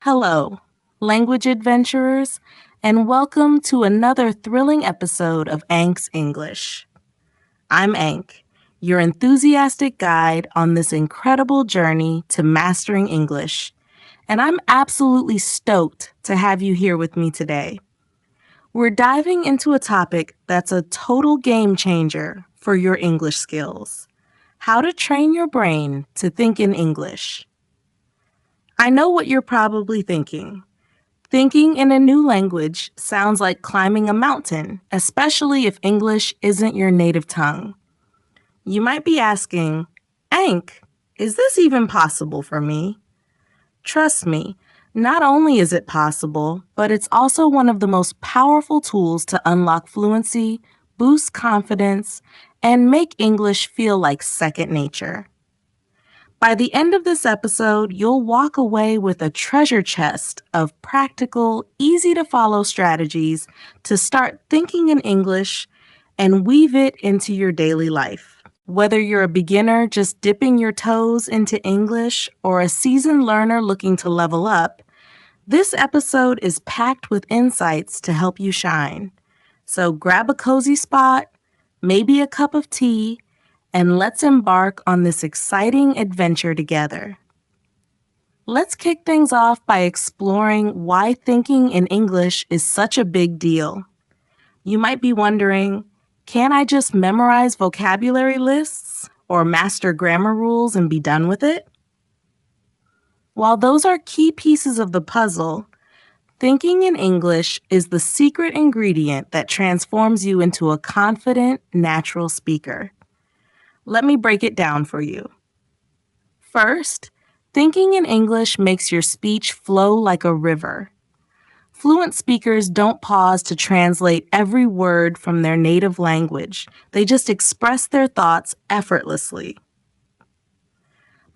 Hello, language adventurers, and welcome to another thrilling episode of Ank's English. I'm Ank, your enthusiastic guide on this incredible journey to mastering English, and I'm absolutely stoked to have you here with me today. We're diving into a topic that's a total game changer for your English skills: how to train your brain to think in English. I know what you're probably thinking. Thinking in a new language sounds like climbing a mountain, especially if English isn't your native tongue. You might be asking, Ank, is this even possible for me? Trust me, not only is it possible, but it's also one of the most powerful tools to unlock fluency, boost confidence, and make English feel like second nature. By the end of this episode, you'll walk away with a treasure chest of practical, easy to follow strategies to start thinking in English and weave it into your daily life. Whether you're a beginner just dipping your toes into English or a seasoned learner looking to level up, this episode is packed with insights to help you shine. So grab a cozy spot, maybe a cup of tea, and let's embark on this exciting adventure together. Let's kick things off by exploring why thinking in English is such a big deal. You might be wondering, can I just memorize vocabulary lists or master grammar rules and be done with it? While those are key pieces of the puzzle, thinking in English is the secret ingredient that transforms you into a confident, natural speaker. Let me break it down for you. First, thinking in English makes your speech flow like a river. Fluent speakers don't pause to translate every word from their native language. They just express their thoughts effortlessly.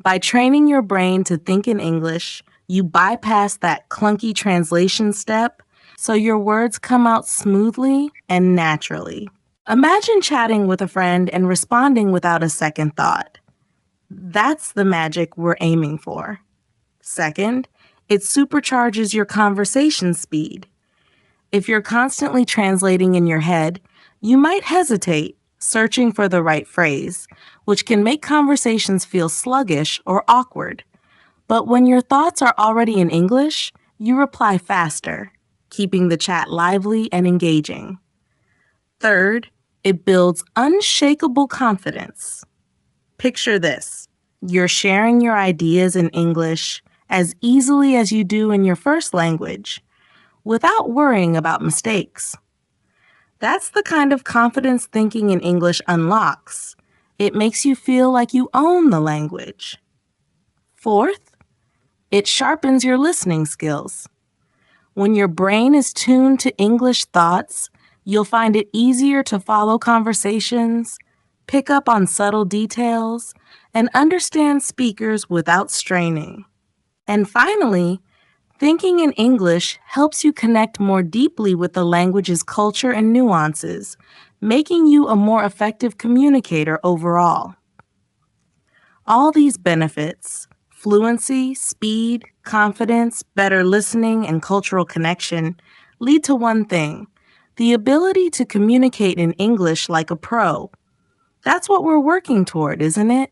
By training your brain to think in English, you bypass that clunky translation step, so your words come out smoothly and naturally. Imagine chatting with a friend and responding without a second thought. That's the magic we're aiming for. Second, it supercharges your conversation speed. If you're constantly translating in your head, you might hesitate, searching for the right phrase, which can make conversations feel sluggish or awkward. But when your thoughts are already in English, you reply faster, keeping the chat lively and engaging. Third, it builds unshakable confidence. Picture this. You're sharing your ideas in English as easily as you do in your first language, without worrying about mistakes. That's the kind of confidence thinking in English unlocks. It makes you feel like you own the language. Fourth, it sharpens your listening skills. When your brain is tuned to English thoughts, you'll find it easier to follow conversations, pick up on subtle details, and understand speakers without straining. And finally, thinking in English helps you connect more deeply with the language's culture and nuances, making you a more effective communicator overall. All these benefits, fluency, speed, confidence, better listening, and cultural connection, lead to one thing: the ability to communicate in English like a pro. That's what we're working toward, isn't it?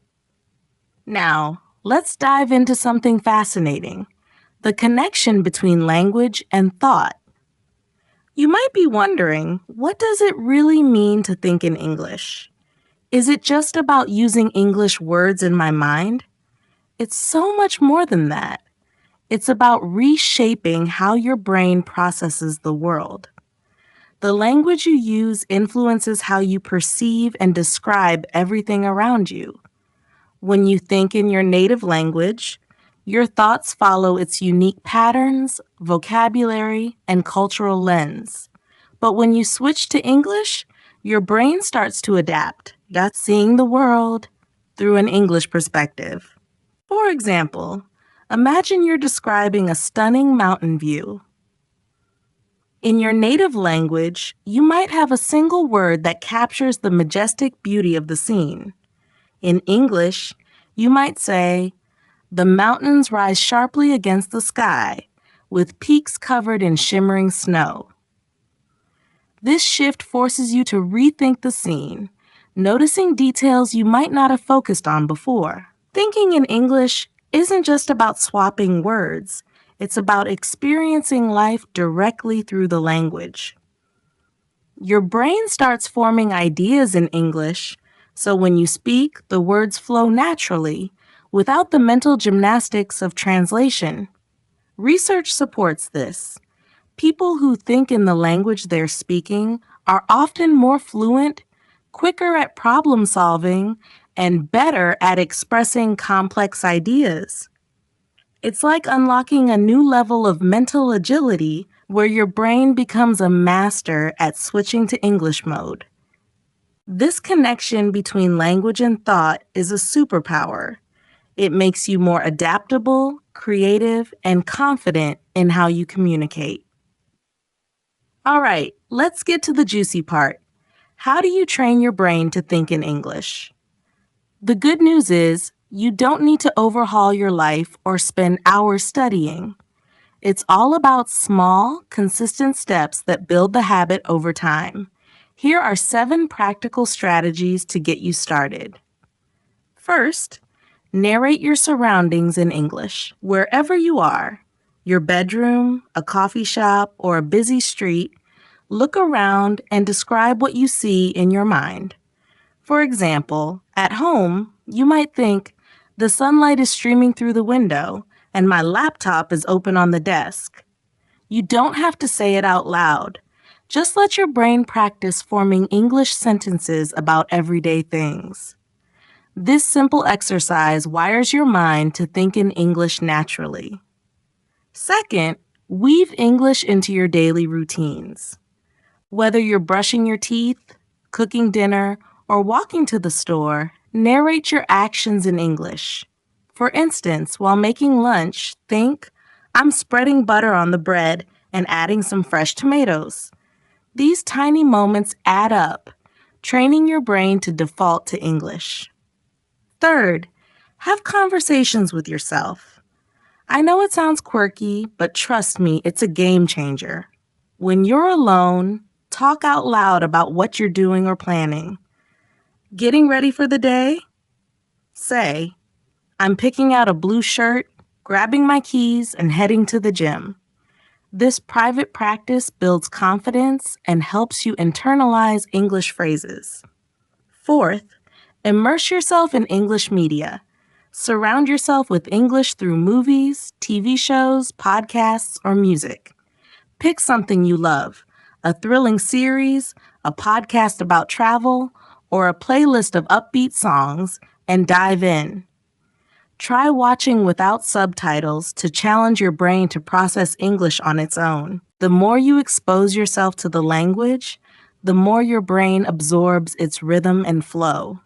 Now, let's dive into something fascinating: the connection between language and thought. You might be wondering, what does it really mean to think in English? Is it just about using English words in my mind? It's so much more than that. It's about reshaping how your brain processes the world. The language you use influences how you perceive and describe everything around you. When you think in your native language, your thoughts follow its unique patterns, vocabulary, and cultural lens. But when you switch to English, your brain starts to adapt. That's seeing the world through an English perspective. For example, imagine you're describing a stunning mountain view. In your native language, you might have a single word that captures the majestic beauty of the scene. In English, you might say, "The mountains rise sharply against the sky, with peaks covered in shimmering snow. This shift forces you to rethink the scene, noticing details you might not have focused on before. Thinking in English isn't just about swapping words, it's about experiencing life directly through the language. Your brain starts forming ideas in English, so when you speak, the words flow naturally, without the mental gymnastics of translation. Research supports this. People who think in the language they're speaking are often more fluent, quicker at problem solving, and better at expressing complex ideas. It's like unlocking a new level of mental agility where your brain becomes a master at switching to English mode. This connection between language and thought is a superpower. It makes you more adaptable, creative, and confident in how you communicate. All right, let's get to the juicy part. How do you train your brain to think in English? The good news is, you don't need to overhaul your life or spend hours studying. It's all about small, consistent steps that build the habit over time. Here are 7 practical strategies to get you started. First, narrate your surroundings in English, wherever you are. Your bedroom, a coffee shop, or a busy street. Look around and describe what you see in your mind. For example, at home, you might think, the sunlight is streaming through the window and my laptop is open on the desk. You don't have to say it out loud. Just let your brain practice forming English sentences about everyday things. This simple exercise wires your mind to think in English naturally. Second, weave English into your daily routines. Whether you're brushing your teeth, cooking dinner, or walking to the store, narrate your actions in English. For instance, while making lunch, think, I'm spreading butter on the bread and adding some fresh tomatoes. These tiny moments add up, training your brain to default to English. Third, have conversations with yourself. I know it sounds quirky, but trust me, it's a game changer. When you're alone, talk out loud about what you're doing or planning. Getting ready for the day? Say, I'm picking out a blue shirt, grabbing my keys, and heading to the gym. This private practice builds confidence and helps you internalize English phrases. Fourth, immerse yourself in English media. Surround yourself with English through movies, TV shows, podcasts, or music. Pick something you love, a thrilling series, a podcast about travel, or a playlist of upbeat songs, and dive in. Try watching without subtitles to challenge your brain to process English on its own. The more you expose yourself to the language, the more your brain absorbs its rhythm and flow.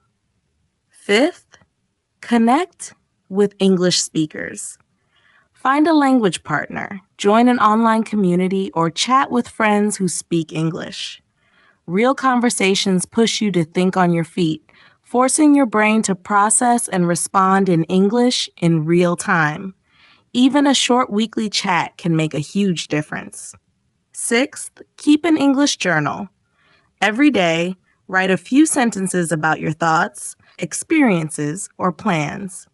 Fifth, connect with English speakers. Find a language partner, join an online community, or chat with friends who speak English. Real conversations push you to think on your feet, forcing your brain to process and respond in English in real time. Even a short weekly chat can make a huge difference. Sixth, keep an English journal. Every day, write a few sentences about your thoughts, experiences, or plans.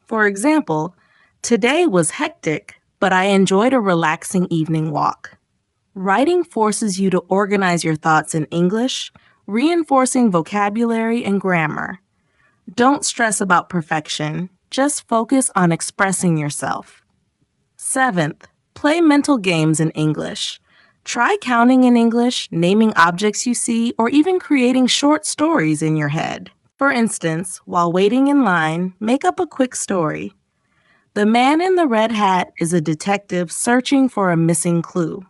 For example, today was hectic, but I enjoyed a relaxing evening walk. Writing forces you to organize your thoughts in English, reinforcing vocabulary and grammar. Don't stress about perfection, just focus on expressing yourself. Seventh, play mental games in English. Try counting in English, naming objects you see, or even creating short stories in your head. For instance, while waiting in line, make up a quick story. The man in the red hat is a detective searching for a missing clue.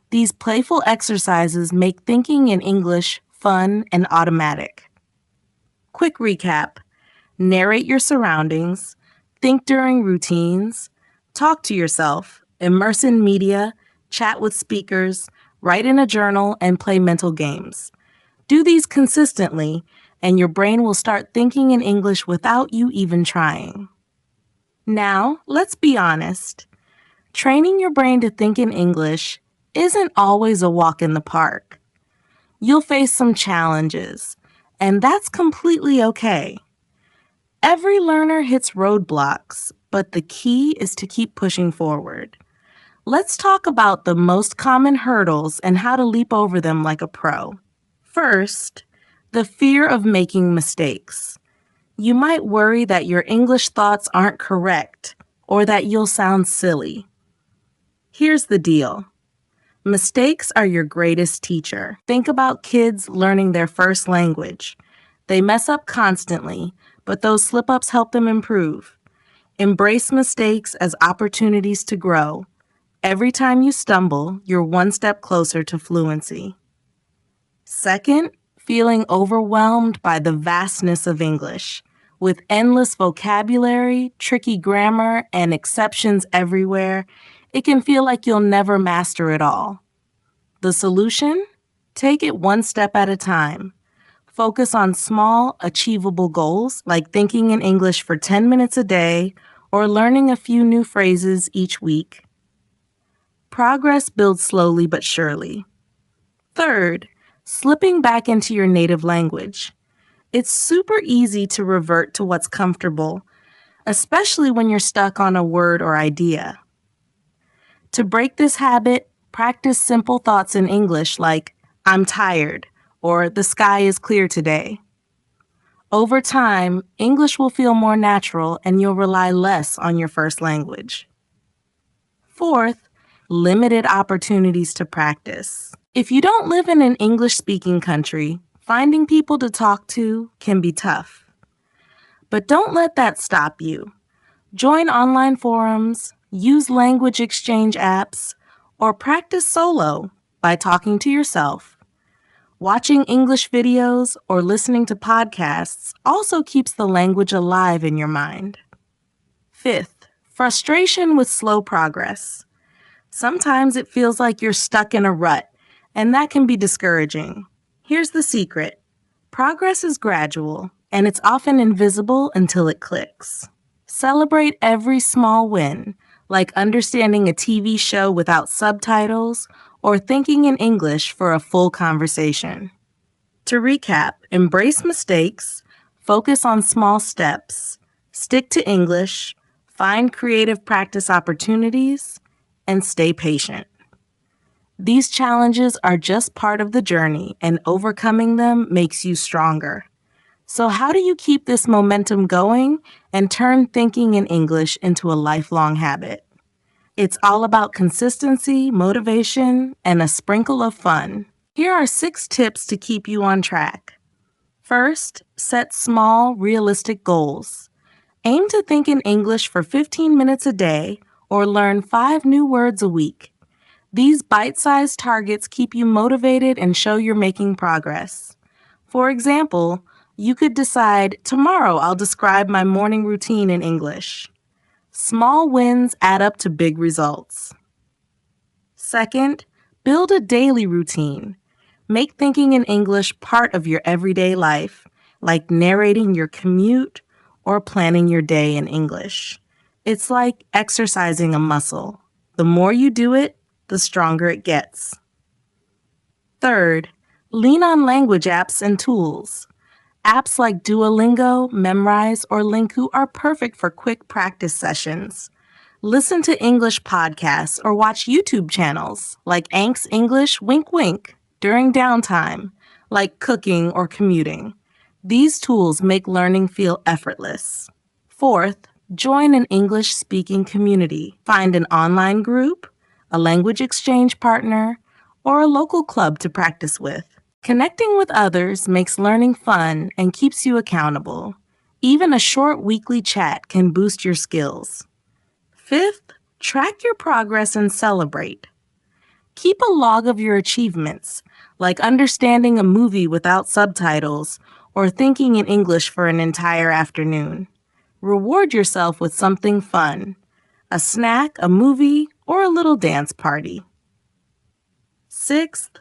These playful exercises make thinking in English fun and automatic. Quick recap: narrate your surroundings, think during routines, talk to yourself, immerse in media, chat with speakers, write in a journal, and play mental games. Do these consistently, and your brain will start thinking in English without you even trying. Now, let's be honest. Training your brain to think in English isn't always a walk in the park. You'll face some challenges, and that's completely okay. Every learner hits roadblocks, but the key is to keep pushing forward. Let's talk about the most common hurdles and how to leap over them like a pro. First, the fear of making mistakes. You might worry that your English thoughts aren't correct or that you'll sound silly. Here's the deal. Mistakes are your greatest teacher. Think about kids learning their first language. They mess up constantly, but those slip-ups help them improve. Embrace mistakes as opportunities to grow. Every time you stumble, you're one step closer to fluency. Second, feeling overwhelmed by the vastness of English. With endless vocabulary, tricky grammar, and exceptions everywhere, it can feel like you'll never master it all. The solution? Take it one step at a time. Focus on small, achievable goals like thinking in English for 10 minutes a day or learning a few new phrases each week. Progress builds slowly but surely. Third, slipping back into your native language. It's super easy to revert to what's comfortable, especially when you're stuck on a word or idea. To break this habit, practice simple thoughts in English like, I'm tired, or the sky is clear today. Over time, English will feel more natural and you'll rely less on your first language. Fourth, limited opportunities to practice. If you don't live in an English-speaking country, finding people to talk to can be tough. But don't let that stop you. Join online forums, use language exchange apps, or practice solo by talking to yourself. Watching English videos or listening to podcasts also keeps the language alive in your mind. Fifth, frustration with slow progress. Sometimes it feels like you're stuck in a rut, and that can be discouraging. Here's the secret. Progress is gradual, and it's often invisible until it clicks. Celebrate every small win, like understanding a TV show without subtitles or thinking in English for a full conversation. To recap, embrace mistakes, focus on small steps, stick to English, find creative practice opportunities, and stay patient. These challenges are just part of the journey, and overcoming them makes you stronger. So how do you keep this momentum going and turn thinking in English into a lifelong habit? It's all about consistency, motivation, and a sprinkle of fun. Here are 6 tips to keep you on track. First, set small, realistic goals. Aim to think in English for 15 minutes a day or learn 5 new words a week. These bite-sized targets keep you motivated and show you're making progress. For example, you could decide, tomorrow I'll describe my morning routine in English. Small wins add up to big results. Second, build a daily routine. Make thinking in English part of your everyday life, like narrating your commute or planning your day in English. It's like exercising a muscle. The more you do it, the stronger it gets. Third, lean on language apps and tools. Apps like Duolingo, Memrise, or Linku are perfect for quick practice sessions. Listen to English podcasts or watch YouTube channels like Ank's English Wink Wink during downtime, like cooking or commuting. These tools make learning feel effortless. Fourth, join an English-speaking community. Find an online group, a language exchange partner, or a local club to practice with. Connecting with others makes learning fun and keeps you accountable. Even a short weekly chat can boost your skills. Fifth, track your progress and celebrate. Keep a log of your achievements, like understanding a movie without subtitles or thinking in English for an entire afternoon. Reward yourself with something fun, a snack, a movie, or a little dance party. Sixth,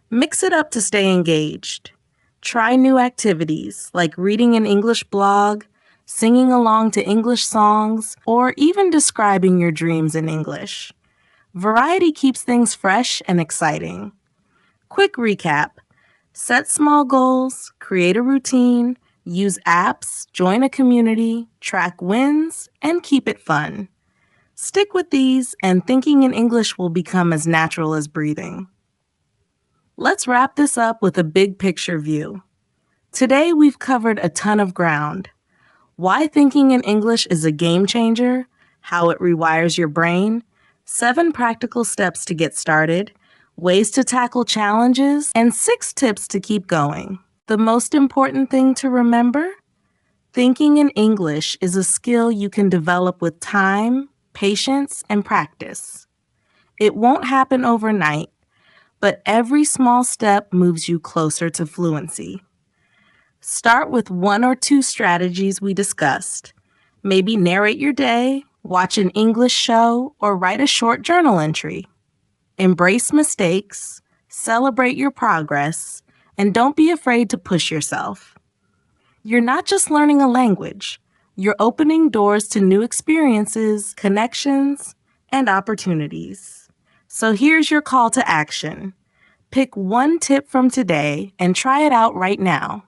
mix it up to stay engaged. Try new activities like reading an English blog, singing along to English songs, or even describing your dreams in English. Variety keeps things fresh and exciting. Quick recap: set small goals, create a routine, use apps, join a community, track wins, and keep it fun. Stick with these, and thinking in English will become as natural as breathing. Let's wrap this up with a big picture view. Today, we've covered a ton of ground. Why thinking in English is a game changer, how it rewires your brain, 7 practical steps to get started, ways to tackle challenges, and 6 tips to keep going. The most important thing to remember? Thinking in English is a skill you can develop with time, patience, and practice. It won't happen overnight, but every small step moves you closer to fluency. Start with 1 or 2 strategies we discussed. Maybe narrate your day, watch an English show, or write a short journal entry. Embrace mistakes, celebrate your progress, and don't be afraid to push yourself. You're not just learning a language, you're opening doors to new experiences, connections, and opportunities. So here's your call to action. Pick 1 tip from today and try it out right now.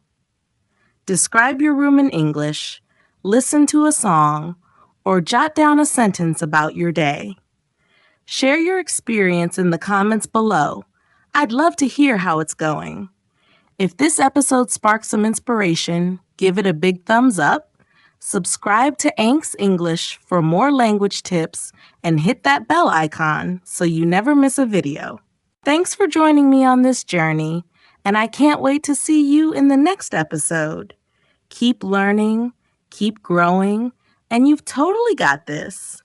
Describe your room in English, listen to a song, or jot down a sentence about your day. Share your experience in the comments below. I'd love to hear how it's going. If this episode sparked some inspiration, give it a big thumbs up, subscribe to Ank's English for more language tips, and hit that bell icon so you never miss a video. Thanks for joining me on this journey, and I can't wait to see you in the next episode. Keep learning, keep growing, and you've totally got this.